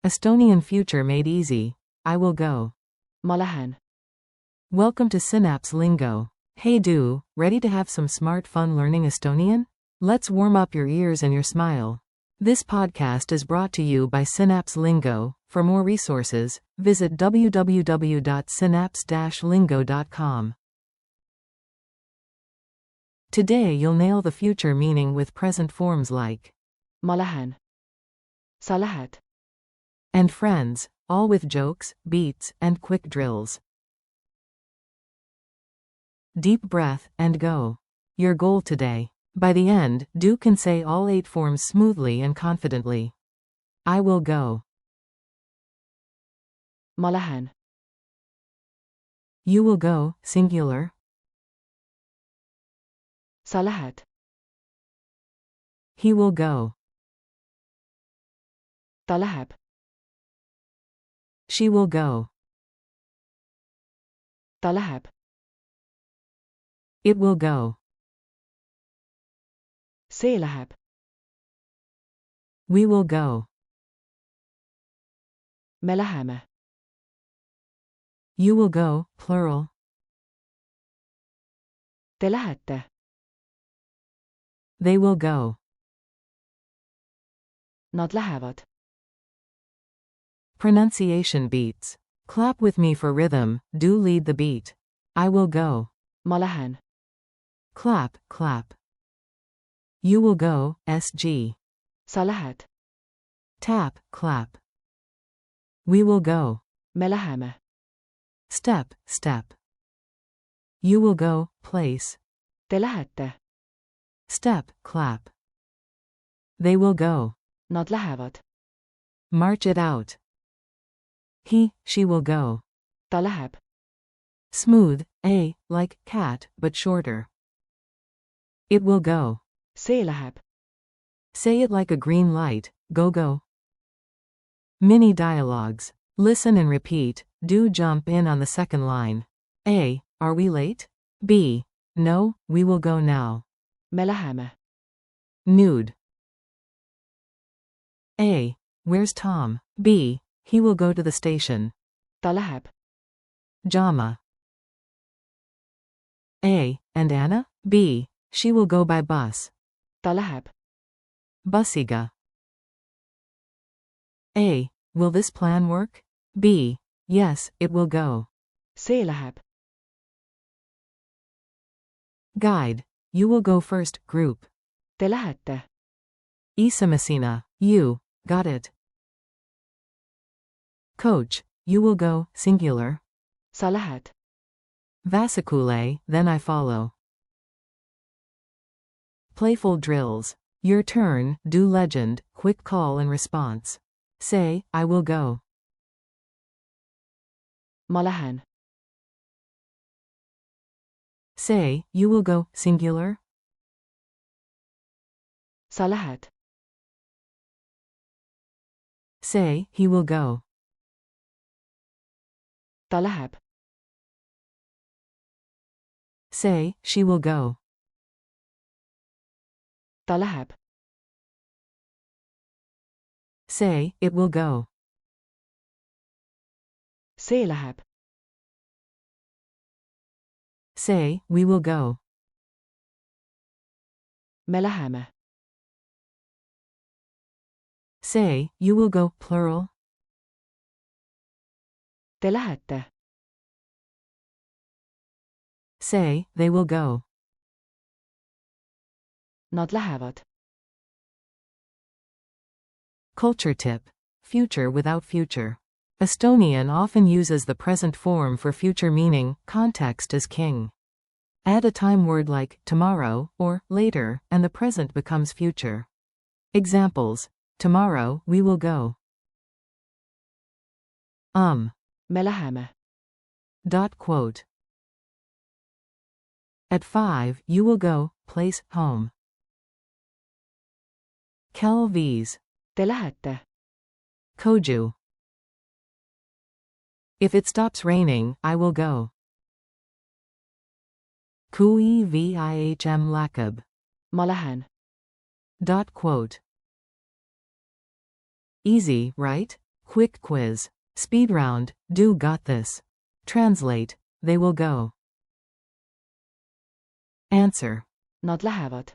Estonian future made easy. I will go. ma lähen. Welcome to Synapse Lingo. Hey do, ready to have some smart fun learning Estonian? Let's warm up your ears and your smile. This podcast is brought to you by Synapse Lingo. For more resources, visit www.synapse-lingo.com. Today you'll nail the future meaning with present forms like ma lähen. Sa lähed. and friends, all with jokes, beats, and quick drills. Deep breath and go. Your goal today. By the end, do can say all 8 forms smoothly and confidently. I will go. Ma lähen. You will go, singular. Sa lähed. He will go. Ta läheb. She will go. Ta läheb. It will go. See läheb. We will go. Me läheme. You will go, plural. Te lähete. They will go. Nad lähevad. Pronunciation beats. Clap with me for rhythm, do lead the beat. I will go. Ma lähen. Clap, clap. You will go, SG. Sa lähed. Tap, clap. We will go. Me läheme. Step, step. You will go, place. Te lähete. Step, clap. They will go. Nad lähevad. March it out. He, she will go. Ta läheb. Smooth, A, like cat, but shorter. It will go. See läheb. Say it like a green light, go go. Mini dialogues. Listen and repeat, do jump in on the second line. A, are we late? B, no, we will go now. Me läheme. Nude. A, where's Tom? B, he will go to the station. Ta läheb. Jama. A, and Anna? B, she will go by bus. Ta läheb. Bussiga. A, will this plan work? B, yes, it will go. See läheb. Guide, you will go first, group. Te lähete. Isamasina, you, got it. Coach, you will go, singular. Sa lähed. Vasikule, then I follow. Playful drills. Your turn, do legend, quick call and response. Say, I will go. Ma lähen. Say, you will go, singular. Sa lähed. Say, he will go. Ta läheb. Say, she will go. Ta läheb. Say, it will go. See läheb. Say, we will go. Me läheme. Say, you will go, plural. Te lähete. Say, they will go. Nad lähevad. Culture tip. Future without future. Estonian often uses the present form for future meaning, context is king. Add a time word like tomorrow or later, and the present becomes future. Examples. Tomorrow, we will go. Me läheme. Quote. At 5, you will go, place, home. Kel V's. Te lähete. Koju. If it stops raining, I will go. Kui vihm lakab. Ma lähen. Quote. Easy, right? Quick quiz. Speed round. Do got this. Translate. They will go. Answer. Nad lähevad.